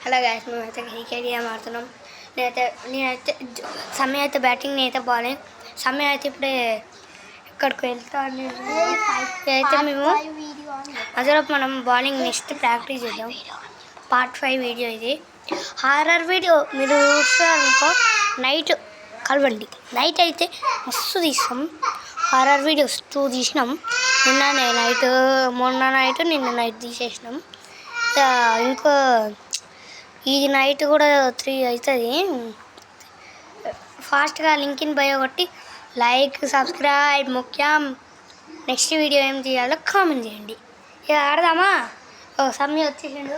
Hello guys, మేమైతే cricket game ఆడుతున్నాం. నేనైతే సమయం అయితే బ్యాటింగ్, నేనైతే బౌలింగ్. సమయం అయితే ఇప్పుడే ఇక్కడికి వెళ్తాను. అయితే మేము అసలు మనం బౌలింగ్ నెక్స్ట్ ప్రాక్టీస్ చేద్దాం. పార్ట్ 5 వీడియో ఇది. హారర్ వీడియో మీరు చూస్తారనుకో, నైట్ కలవండి. నైట్ అయితే మస్తు తీస్తాం. హారర్ వీడియోస్ 2 తీసినాం. మొన్న నైట్ తీసేసినాం. ఇంకో ఈ నైట్ కూడా 3 అవుతుంది. ఫాస్ట్గా లింక్ని బయో కొట్టి లైక్ సబ్స్క్రైబ్ ముఖ్యం. నెక్స్ట్ వీడియో ఏం చేయాలో కామెంట్ చేయండి. ఇక ఆడదామా? సమయం వచ్చేసిండు.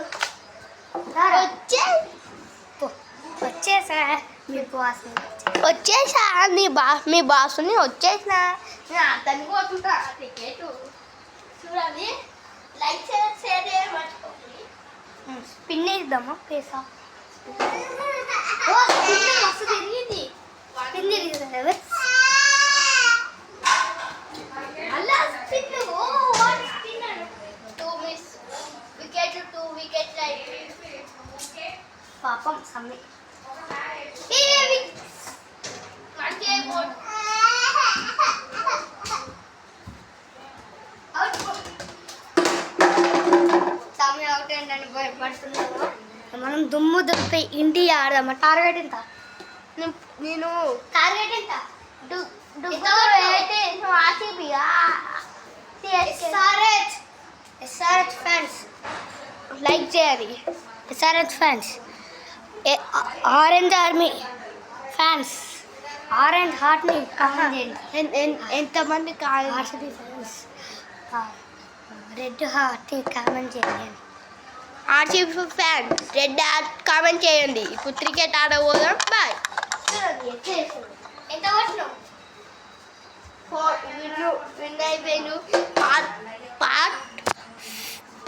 వచ్చేసా మీ బాస్ని వచ్చేసా మీ బాస్ని వచ్చేసినా. నేను అతని పోతుంటా క్రికెట్ చూడాలి. లైక్ షేర్ చేయడం మర్చిపోతుంది. స్పిన్ వేద్దామా? పేసా మస్తు తిరిగింది. స్పిన్ తిరిగింది కదా. అలా స్పిన్. టూ వికెట్ పాపం సమ్మె అవుట్ ఏంటని భయపడుతున్నాను. మనం దుమ్ము దుప్పి ఇండియా ఆడదామా? టార్గెట్ ఎంత? నేను టార్గెట్ ఎంత? అయితే ఎస్ఆర్హెచ్ ఫ్యాన్స్ లైక్ చేయాలి. SRH fans, orange army fans, orange హార్ట్ని కామెంట్ చేయండి. ఎంతమంది ఆర్సీబీ ఫ్యాన్స్ రెడ్ హార్ట్ని కామెంట్ చేయండి. RCB fan red heart comment చేయండి. ఇప్పుడు క్రికెట్ ఆడబోదాం. బాయ్. ఎంత వచ్చినావు? విన్ అయిపోయాను.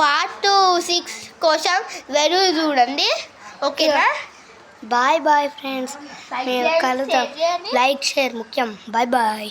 పార్ట్ 6 కోసం వెరు చూడండి. ఓకేనా? Bye bye friends. మేము కలుద్దాం. లైక్ షేర్ ముఖ్యం. Bye bye.